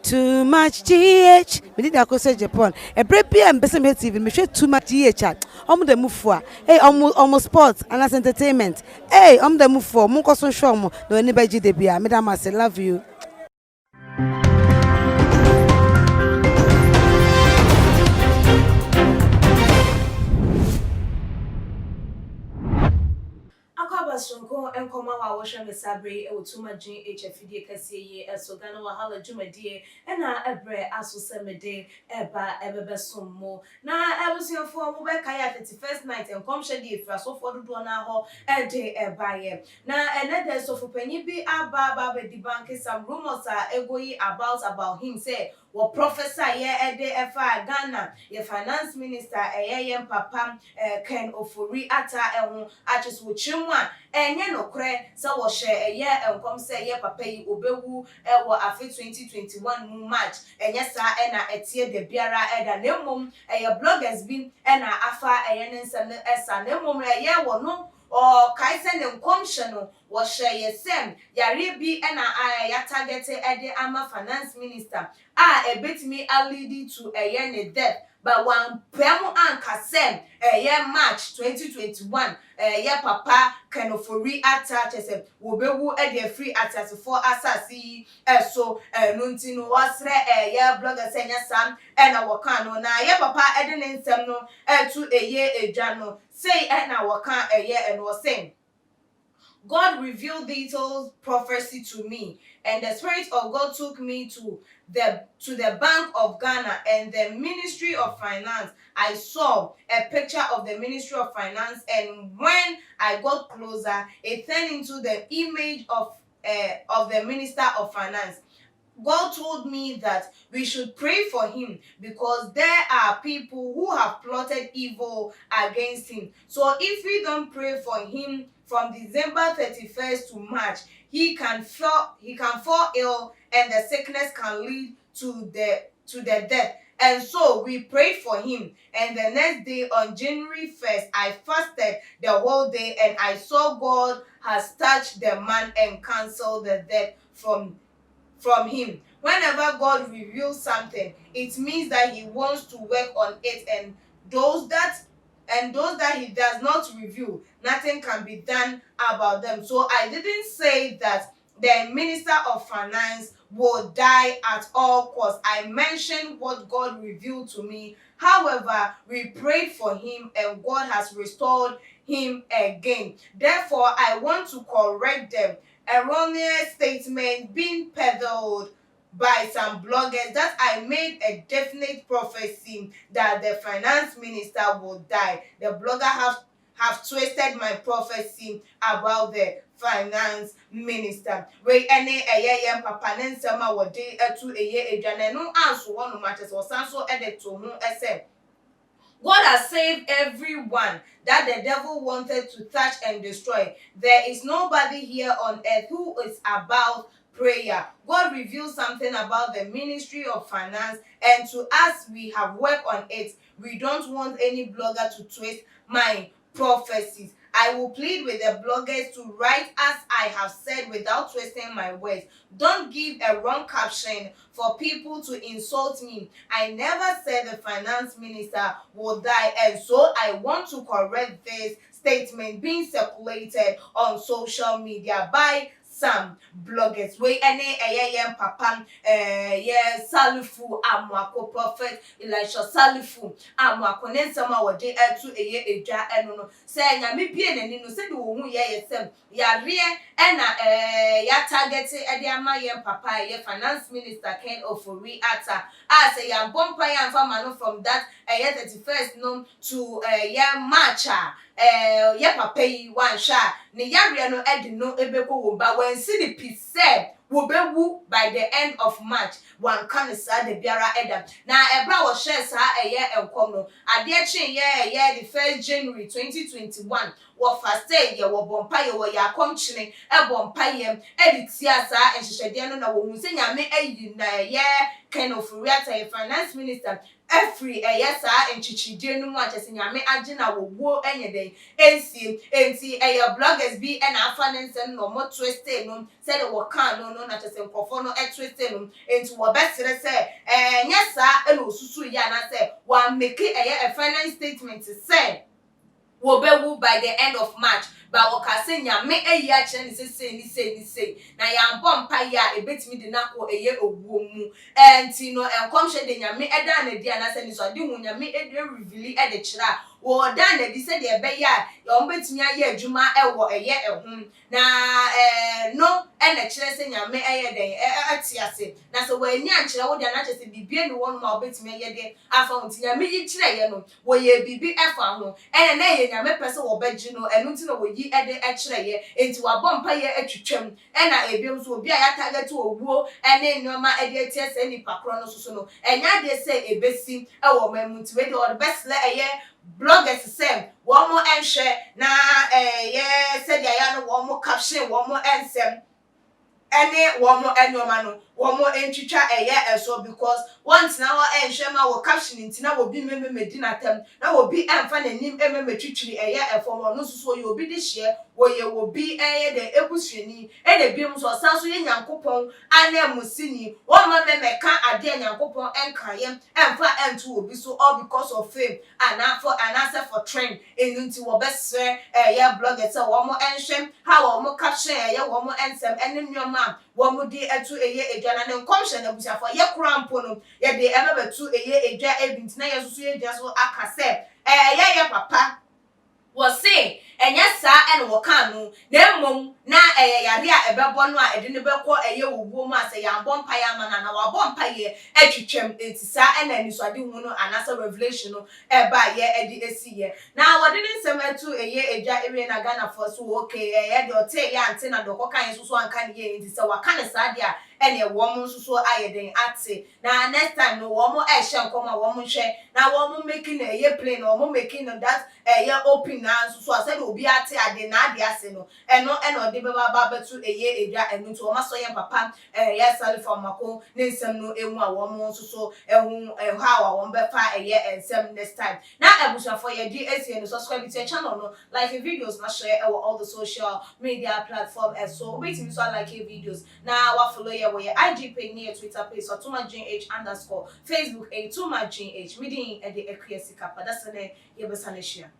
Too much GH. We need to go to Japan. A break and best TV. Me share too much GH. The move for. Hey, almost sports and as entertainment. Hey, the move for. Munko so show mo. No anybody debia. Madam, I say love you. Sonko and Koma Washa Sabre, Otuma Jin HFD Cassie, Sogana Wahala Jumadi, and Ebre Asu Semede, Eba Ebebesom mo. Now I was your form Kaya 31st night and come shady for so for the Dona a day Ebaye. Now another so for Penny be Ababa the bank some rumors are egoy about him say. What professor ede efa Ghana your finance minister papa Ken Ofori ata ehun achis wo chimwa enye nokre se wo hye enkom se papa yi obewu wo afi 2021 mu March enye sa na etie de biara eda na mum bloggers bi na afa ne nsem esa na mum wo no or kaise ne nkomhye no wo hye yesem yare bi na ya target ede ama finance minister ebetimi lead to ne death but one premu ankasem March 2021 papa Kenofori attach wo bewu e free attach for asasi so no ntino wasre blogger senya sam na woka no na papa ede ne nsem no to edwa no say na woka and was saying God revealed details prophecy to me, and the Spirit of God took me to the Bank of Ghana and the Ministry of Finance. I saw a picture of the Ministry of Finance, and when I got closer, it turned into the image of the Minister of Finance. God told me that we should pray for him because there are people who have plotted evil against him. So if we don't pray for him from December 31st to March, he can fall ill and the sickness can lead to the death. And so we prayed for him, and the next day on January 1st, I fasted the whole day, and I saw God has touched the man and canceled the death from him. Whenever God reveals something, it means that he wants to work on it, and those that he does not reveal, nothing can be done about them. So I didn't say that the Minister of Finance will die at all costs. I mentioned what God revealed to me. However, we prayed for him and God has restored him again. Therefore, I want to correct them erroneous statement being peddled by some bloggers that I made a definite prophecy that the finance minister will die. The blogger have twisted my prophecy about the finance minister. We any papa nensema wode etu edwane no anso wonu matches or sanso edit to who ese God has saved everyone that the devil wanted to touch and destroy. There is nobody here on earth who is about prayer. God revealed something about the Ministry of Finance, and to us, we have worked on it. We don't want any blogger to twist my prophecies. I will plead with the bloggers to write as I have said without twisting my words. Don't give a wrong caption for people to insult me. I never said the finance minister will die, and so I want to correct this statement being circulated on social media by some bloggers. We any papa Salifu amwako prophet Elisha Salifu amwako nensama wode etu edwa eno say nyame bie nani no say de wo hu yesem yare ya target ede ama papa finance minister Ken Ofori ata say ya bompa ya mfama no from that 31st no to March papa yi wan sha ne yare no edi no ebeko wo ba when see the peace said will be woo by the end of March. One can say the biara edam. Now ebra was share sa enkom no. Ade chin the 1st January 2021. Wo first day ye wo bompa ye wo ya kom chine e bompa ye editia sa enhyehyede no na wo hu se nyame ayi na Ken Ofori ata finance minister every sa enchichide no mu achese nyame age na wo wo enyeden ensi enti bloggers bi na afa nsem no mo twiste no said wo kan no na achese nkofo no twiste no enti wo obesere say nyesa e no susu ya na say wa make a final statement say wo bewu by the end of March ba wo ka se nyame ayi a kire ni say na ya mpa ya ebetimi de nako eye owuo mu enti no enkomhye de nyame eda na di anase ni so de hu nyame e de reveal e de kire a wo da na di se de ebe ya yo betimi aye adwuma ewo eye ehum na no e na kire se nyame eye den atiase na so wo ani ankire wo de na kire bibie ni won ma obetimi aye de afa unti nyame yi kire ye no wo ye bibi efa ho ene na ye nyame pese wo beji no enu nti no wo yi ede kire ye enti wa bompa ye atwitwam ena ebiem so obi a ya target owuo ene nyoma ede atiase ni pakro no so no enya de se ebesi e wo mamunti we de all best le eye bloggers say wo mo enhwe na ye said ya no wo mo caption wo mo ensem ene wo mo enyoma no wo mo entwitwa eye eso because once na wo enhwe ma wo caption ntina wo bi medina tem na wo bi emfa nanim metwitwiri eye efo mo no so ye obi de hye wo ye wo bi eye de ebusuani e de bi mu so sanso ye nyankopon ana musini wo ma meka ade nyankopon enkaye emfa entu obi so all because of fame and for for trend enunti wo besre eye blogger say wo mo enhwe ha wo mo caption eye wo mo ensem ene nyoma wo mo di etu eye edwana ne nkomhye na busiafo ye krampo no ye de emebetu eye edwa ebinti na ye susu ye dwa so akase ye papa wo say enya saa ene wo kan no na mmom na yare a ebebo no a ede ne bekọ eye owuo mu ase ya mbọ mpa ya mana na wa bọ mpa ye atwitwam enti saa ene ni so ade hu no anasa revelation no eba ye ede esi ye na wode ne nsem atu eye edwa ewe na Ghana for so okay ye de ote ya ante na do kokan so anka ne ye enti se wa kan saa de a ene wo mo so ayeden ate na next time no wo mo ehye nkoma wo mo hwe na wo mo making eye play no wo mo making that eye open na so ase obi ate ade na ade ase no eno ode beba ba betu eye edwa enu nti wo maso ye papa ye sale for mako ne nsem no emu a wo mo so ehu ha wa wo befa eye ensem next time na ebushafo ye di ese no subscribe to your channel no like videos na share all the social media platform so wait me so like videos na wa follow ye wo ye IG page near Twitter page so @tumajinh_ Facebook Tumajinh meeting e de ekwesika pada sene ye besane share